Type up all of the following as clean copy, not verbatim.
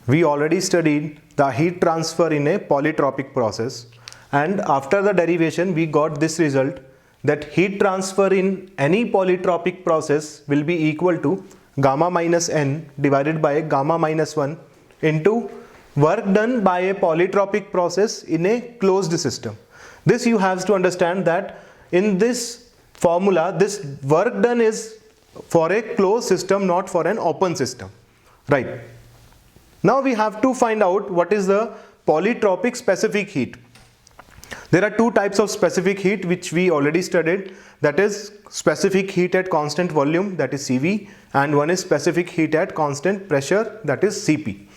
we already studied the heat transfer in a polytropic process, and after the derivation we got this result that heat transfer in any polytropic process will be equal to gamma minus n divided by gamma minus 1 into work done by a polytropic process in a closed system. This you have to understand that in this formula, this work done is for a closed system, not for an open system, right? Now we have to find out what is the polytropic specific heat. There are two types of specific heat which we already studied, that is specific heat at constant volume, that is CV, and one is specific heat at constant pressure, that is CP.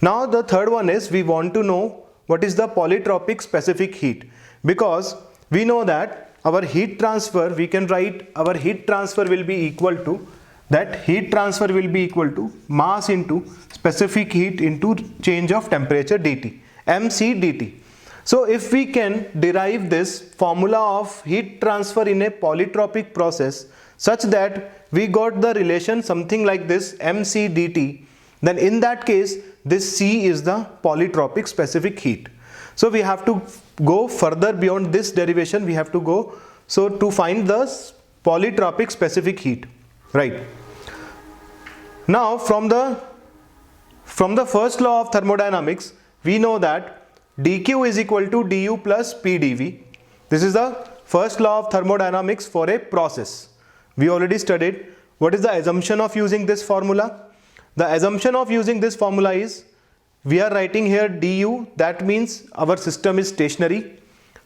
Now the third one is we want to know what is the polytropic specific heat, because we know that our heat transfer, we can write our heat transfer will be equal to, that heat transfer will be equal to mass into specific heat into change of temperature dt, mc dt. So if we can derive this formula of heat transfer in a polytropic process such that we got the relation something like this mc dt, then in that case this C is the polytropic specific heat. So we have to go further beyond this derivation, we have to go so to find the polytropic specific heat, right? Now from the first law of thermodynamics we know that dq is equal to du plus pdv. This is the first law of thermodynamics for a process. We already studied. What is the assumption of using this formula? The assumption of using this formula is we are writing here du, that means our system is stationary.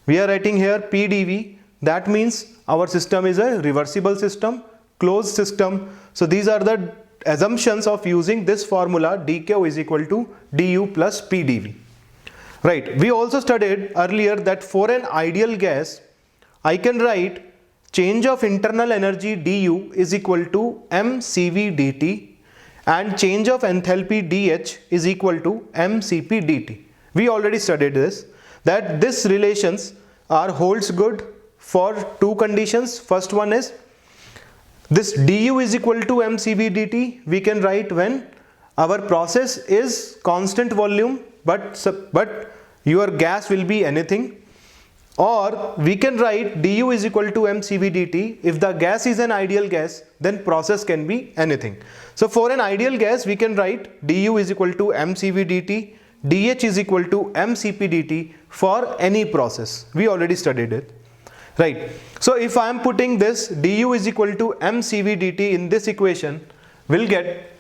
We are writing here pdv, that means our system is a reversible system, closed system. So these are the assumptions of using this formula dq is equal to du plus pdv. Right. We also studied earlier that for an ideal gas, I can write change of internal energy du is equal to mcv dt and change of enthalpy dh is equal to mcp dt. We already studied this, that this relations are holds good for two conditions. First one is this du is equal to mcv dt we can write when our process is constant volume but your gas will be anything, or we can write du is equal to mcv dt if the gas is an ideal gas, then process can be anything. So for an ideal gas we can write du is equal to mcv dt, dh is equal to mcp dt for any process. We already studied it, right? So if I am putting this du is equal to mcv dt in this equation, we'll get,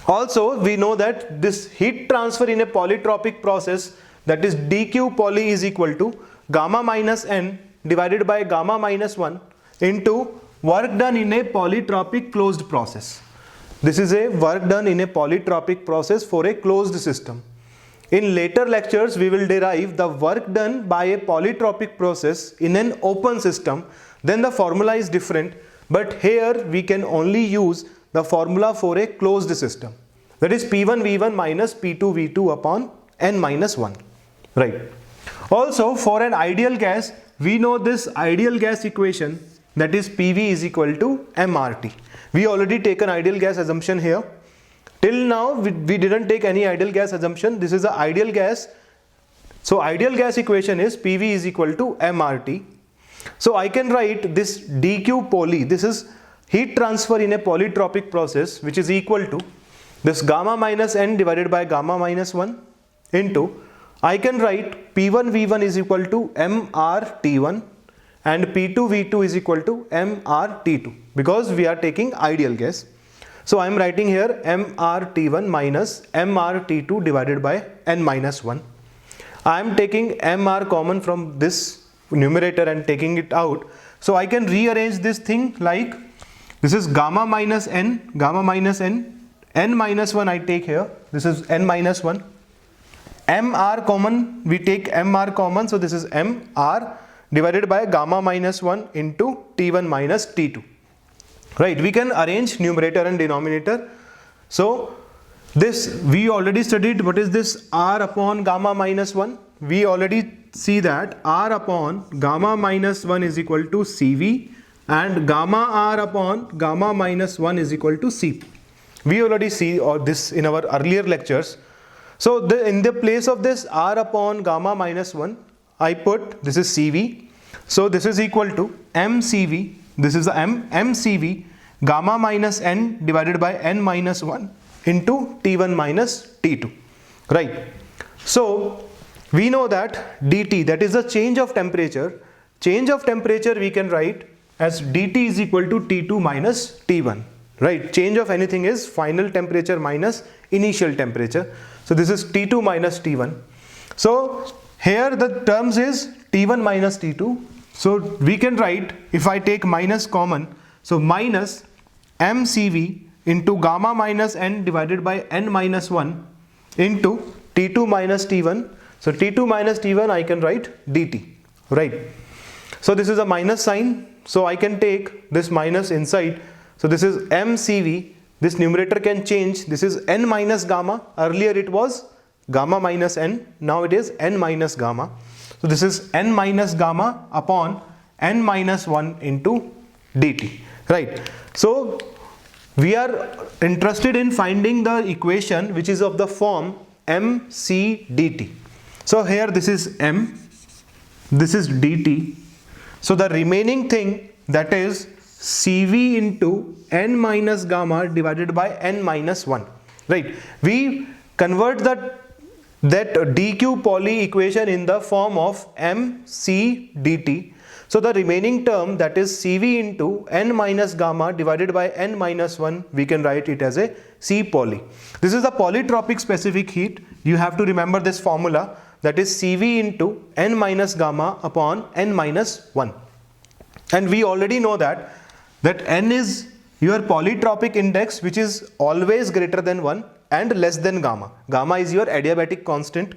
also we know that this heat transfer in a polytropic process, that is dq poly is equal to gamma minus n divided by gamma minus 1 into work done in a polytropic closed process. This is a work done in a polytropic process for a closed system. In later lectures we will derive the work done by a polytropic process in an open system, then the formula is different, but here we can only use the formula for a closed system, that is P1 V1 minus P2 V2 upon n minus 1, right? Also for an ideal gas we know this ideal gas equation, that is PV is equal to mRT. We already take an ideal gas assumption here. Till now we didn't take any ideal gas assumption. This is the ideal gas. So ideal gas equation is PV is equal to mRT. So I can write this dq poly, this is heat transfer in a polytropic process, which is equal to this gamma minus n divided by gamma minus 1 into, I can write P1 V1 is equal to mRT1 and P2 V2 is equal to mRT2, because we are taking ideal gas. So I am writing here mRT1 minus mRT2 divided by n minus 1. I am taking mr common from this numerator and taking it out. So I can rearrange this thing like this is gamma minus n, n minus 1 I take here, this is n minus 1. mr common, we take mr common, so this is mr divided by gamma minus 1 into T1 minus T2. Right, we can arrange numerator and denominator. So this we already studied. What is this r upon gamma minus 1? We already see that r upon gamma minus 1 is equal to Cv and gamma r upon gamma minus 1 is equal to Cp. We already see all this in our earlier lectures. So in the place of this R upon gamma minus 1, I put this is CV. So this is equal to mCV, this is the mCV gamma minus n divided by n minus 1 into T1 minus T2, right? So we know that dt, that is the change of temperature. Change of temperature we can write as dt is equal to T2 minus T1, right? Change of anything is final temperature minus initial temperature. So this is T2 minus T1. So here the terms is T1 minus T2. So we can write, if I take minus common, so minus mCV into gamma minus n divided by n minus 1 into T2 minus T1. So T2 minus T1 I can write dt, right? So this is a minus sign. So I can take this minus inside. So this is mCV. This numerator can change. This is n minus gamma. Earlier it was gamma minus n. Now it is n minus gamma. So this is n minus gamma upon n minus 1 into dt, right? So we are interested in finding the equation which is of the form mc dt. So here this is m, this is dt. So the remaining thing, that is Cv into n minus gamma divided by n minus 1, right? We convert that dq Pauli equation in the form of mc dt. So the remaining term, that is Cv into n minus gamma divided by n minus 1, we can write it as a C Pauli. This is the polytropic specific heat. You have to remember this formula, that is Cv into n minus gamma upon n minus 1. And we already know that n is your polytropic index, which is always greater than 1 and less than gamma. Gamma is your adiabatic constant.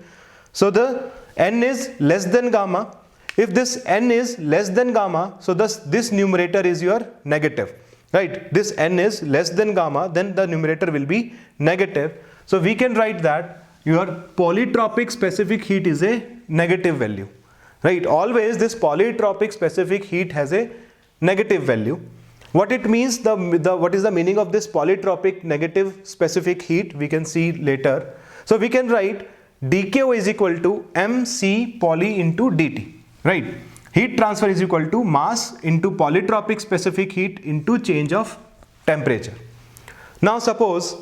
So the n is less than gamma. If this n is less than gamma, so this numerator is your negative, right? This n is less than gamma, then the numerator will be negative. So we can write that your polytropic specific heat is a negative value, right? Always this polytropic specific heat has a negative value. What it means, what is the meaning of this polytropic negative specific heat, we can see later. So we can write dq is equal to mc Pauli into dt, right? Heat transfer is equal to mass into polytropic specific heat into change of temperature. Now suppose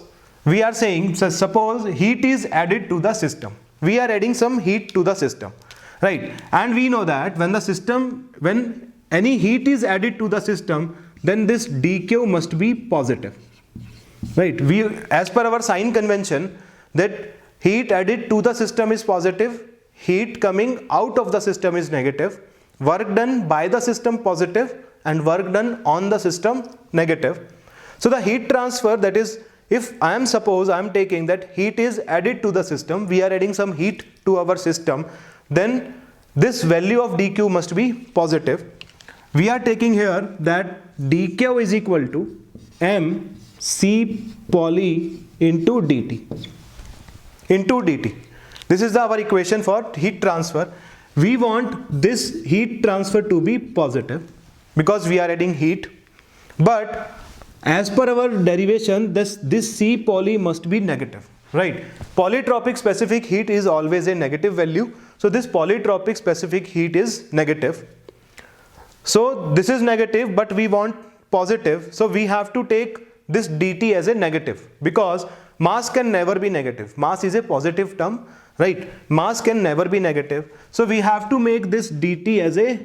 we are saying, so suppose heat is added to the system. We are adding some heat to the system, right? And we know that when any heat is added to the system, then this dq must be positive, right? We, as per our sign convention, that heat added to the system is positive, heat coming out of the system is negative, work done by the system positive and work done on the system negative. So the heat transfer, that is, if I am taking that heat is added to the system, we are adding some heat to our system, then this value of dq must be positive. We are taking here that dq is equal to mc Pauli into dt. This is our equation for heat transfer. We want this heat transfer to be positive because we are adding heat. But as per our derivation, this C Pauli must be negative, right? Polytropic specific heat is always a negative value. So this polytropic specific heat is negative. So this is negative, but we want positive. So we have to take this dt as a negative because mass can never be negative. Mass is a positive term, right? Mass can never be negative. So we have to make this dt as a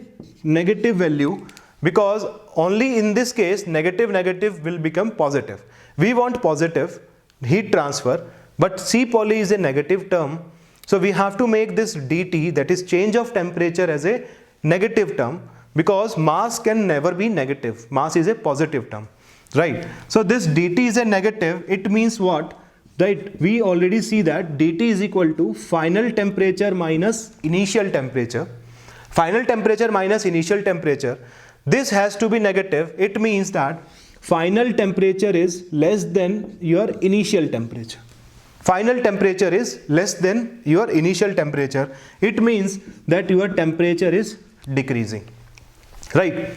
negative value because only in this case negative will become positive. We want positive heat transfer, but C Pauli is a negative term. So we have to make this dt, that is change of temperature, as a negative term because mass can never be negative. Mass is a positive term, right? So this dt is a negative. It means what? Right, we already see that dt is equal to final temperature minus initial temperature. Final temperature minus initial temperature. This has to be negative. It means that final temperature is less than your initial temperature. Final temperature is less than your initial temperature. It means that your temperature is decreasing, right?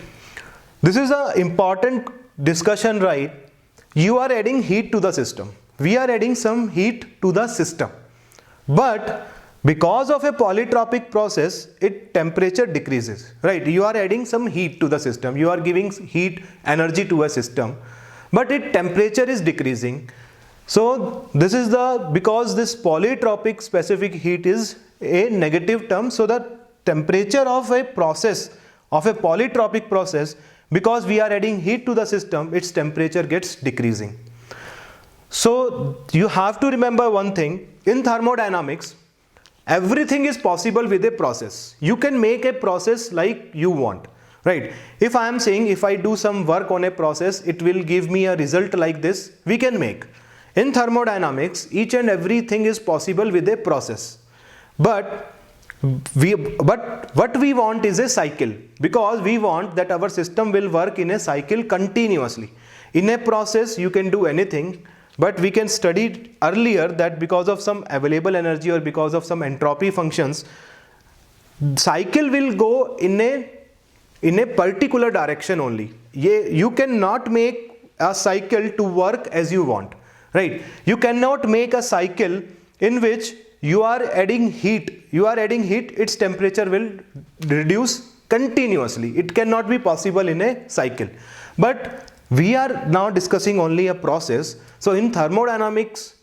This is an important discussion, right? You are adding heat to the system. We are adding some heat to the system. But because of a polytropic process, its temperature decreases, right? You are adding some heat to the system, you are giving heat energy to a system, but its temperature is decreasing. So this is because this polytropic specific heat is a negative term, so the temperature of a process, of a polytropic process, because we are adding heat to the system, its temperature gets decreasing. So you have to remember one thing, in thermodynamics, everything is possible with a process. You can make a process like you want, right? If I am saying if I do some work on a process, it will give me a result like this, we can make. In thermodynamics, each and everything is possible with a process. But what we want is a cycle, because we want that our system will work in a cycle continuously. In a process, you can do anything, but we can study earlier that because of some available energy or because of some entropy functions, cycle will go in a particular direction only. You cannot make a cycle to work as you want, right? You cannot make a cycle in which you are adding heat, its temperature will reduce continuously. It cannot be possible in a cycle. But we are now discussing only a process. So in thermodynamics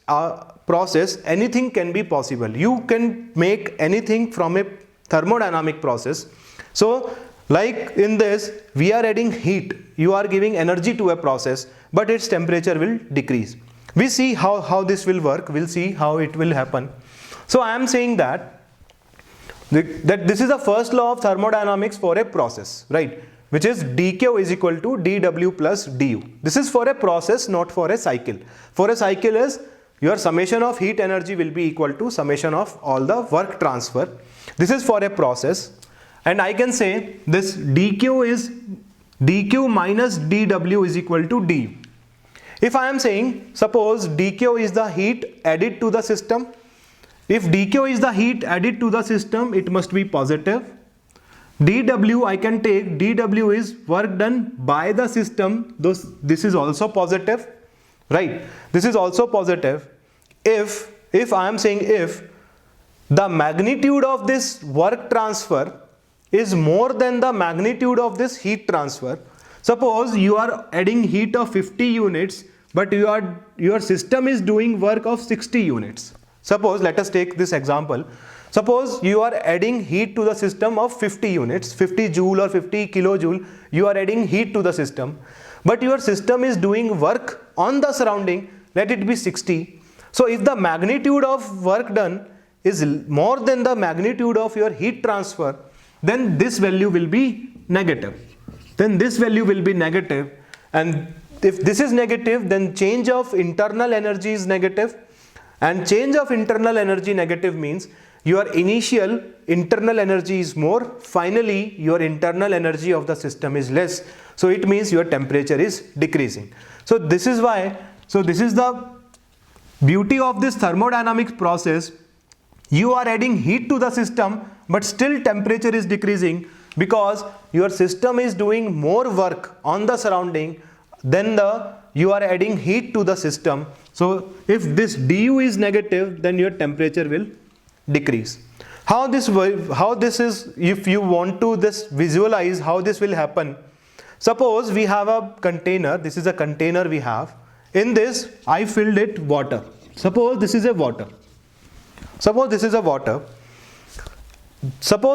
process, anything can be possible. You can make anything from a thermodynamic process. So like in this, we are adding heat, you are giving energy to a process, but its temperature will decrease. We see how this will work, we'll see how it will happen. So I am saying that this is the first law of thermodynamics for a process, right? Which is dq is equal to dw plus du. This is for a process, not for a cycle. For a cycle is your summation of heat energy will be equal to summation of all the work transfer. This is for a process, and I can say this dq minus dw is equal to du. If I am saying, suppose dq is the heat added to the system. If dq is the heat added to the system, it must be positive. dw, I can take dw is work done by the system. This is also positive, right? This is also positive. If I am saying if the magnitude of this work transfer is more than the magnitude of this heat transfer. Suppose you are adding heat of 50 units, but your system is doing work of 60 units. Suppose, let us take this example. Suppose you are adding heat to the system of 50 units, 50 joule or 50 kilojoule, you are adding heat to the system, but your system is doing work on the surrounding, let it be 60. So if the magnitude of work done is more than the magnitude of your heat transfer, then this value will be negative. And if this is negative, then change of internal energy is negative. And change of internal energy negative means your initial internal energy is more, finally your internal energy of the system is less. So it means your temperature is decreasing. So this is the beauty of this thermodynamics process. You are adding heat to the system, but still temperature is decreasing because your system is doing more work on the surrounding than you are adding heat to the system. So if this du is negative, then your temperature will decrease. How this is, if you want to visualize how this will happen. Suppose we have a container. This is a container we have. In this, I filled it water. Suppose this is a water. Suppose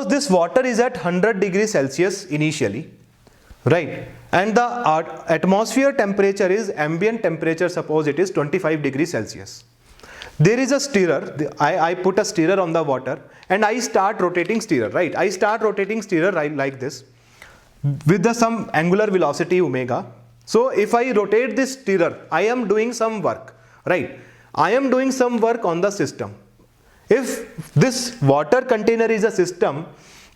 this water is at 100 degrees Celsius initially, right? And the atmosphere temperature is ambient temperature, suppose it is 25 degrees Celsius. There is a stirrer, I put a stirrer on the water and I start rotating stirrer, right? I start rotating stirrer like this with some angular velocity omega. So if I rotate this stirrer, I am doing some work, right? I am doing some work on the system. If this water container is a system,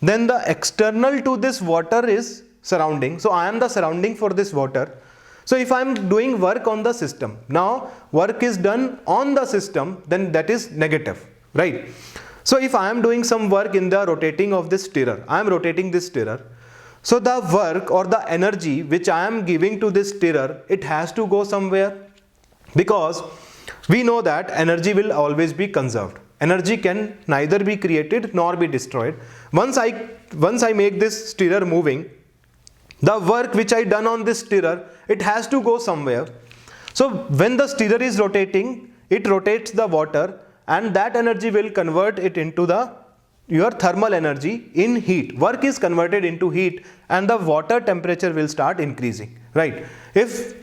then the external to this water is surrounding. So I am the surrounding for this water. So if I am doing work on the system, now work is done on the system, then that is negative, right? So if I am doing some work in the rotating of this stirrer, I am rotating this stirrer. So the work or the energy which I am giving to this stirrer, it has to go somewhere, because we know that energy will always be conserved. Energy can neither be created nor be destroyed. Once I make this stirrer moving, the work which I done on this stirrer, it has to go somewhere. So when the stirrer is rotating, it rotates the water, and that energy will convert it into your thermal energy in heat. Work is converted into heat and the water temperature will start increasing, right?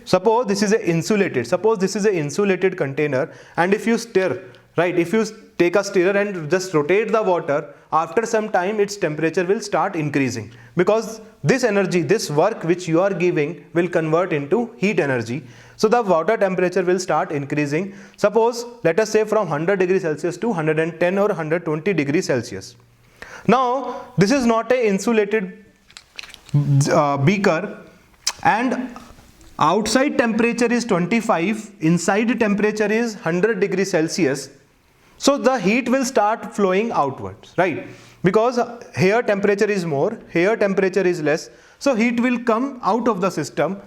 Suppose this is an insulated container, and if you stir, right, if you take a stirrer and just rotate the water, after some time its temperature will start increasing, because this energy, this work which you are giving will convert into heat energy. So the water temperature will start increasing. Suppose, let us say, from 100 degrees Celsius to 110 or 120 degrees Celsius. Now this is not an insulated beaker, and outside temperature is 25, inside temperature is 100 degrees Celsius. So the heat will start flowing outwards, right? Because here temperature is more, here temperature is less. So heat will come out of the system.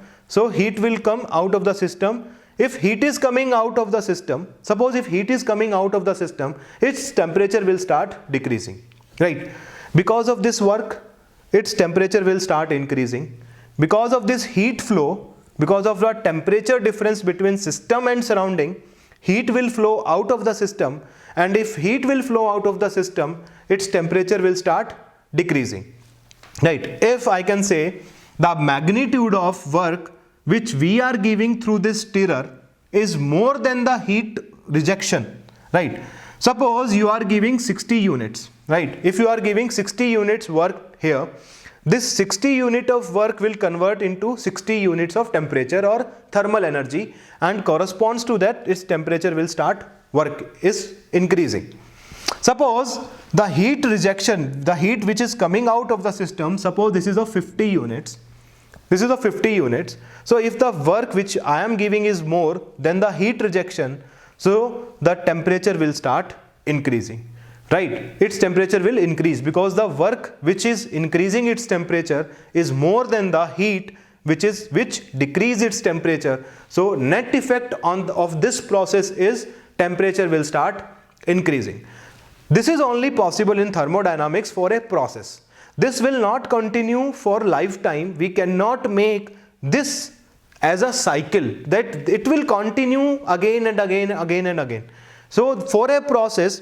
If heat is coming out of the system, suppose if heat is coming out of the system, its temperature will start decreasing, right? Because of this work, its temperature will start increasing. Because of this heat flow, because of the temperature difference between system and surrounding, heat will flow out of the system, and if heat will flow out of the system, its temperature will start decreasing, right? If I can say the magnitude of work which we are giving through this stirrer is more than the heat rejection, right? Suppose you are giving 60 units, right? If you are giving 60 units work here, this 60 unit of work will convert into 60 units of temperature or thermal energy, and corresponds to that its temperature will start, work is increasing. Suppose the heat rejection, the heat which is coming out of the system, suppose this is of 50 units. So if the work which I am giving is more than the heat rejection, so the temperature will start increasing, right? Its temperature will increase because the work which is increasing its temperature is more than the heat which decrease its temperature. So net effect of this process is temperature will start increasing. This is only possible in thermodynamics for a process. This will not continue for lifetime. We cannot make this as a cycle that it will continue again and again. So for a process,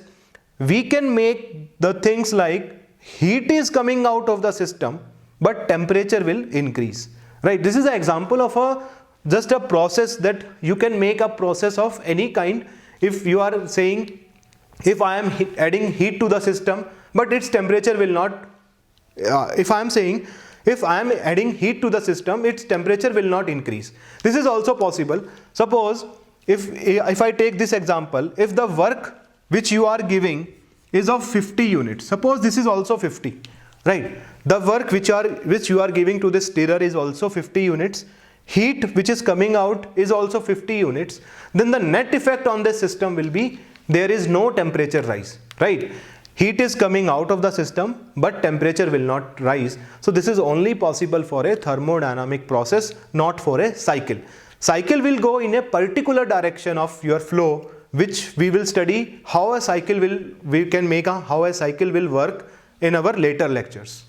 we can make the things like heat is coming out of the system, but temperature will increase, right? This is an example of just a process that you can make a process of any kind. If you are saying, if I am adding heat to the system, but its temperature will not, if I am saying, if I am adding heat to the system, its temperature will not increase. This is also possible. Suppose if I take this example, if the work which you are giving is of 50 units, suppose this is also 50, right? The work which you are giving to this stirrer is also 50 units. Heat which is coming out is also 50 units. Then the net effect on this system will be, there is no temperature rise, right? Heat is coming out of the system, but temperature will not rise. So this is only possible for a thermodynamic process, not for a cycle. Cycle will go in a particular direction of your flow, which we will study how a cycle will work in our later lectures.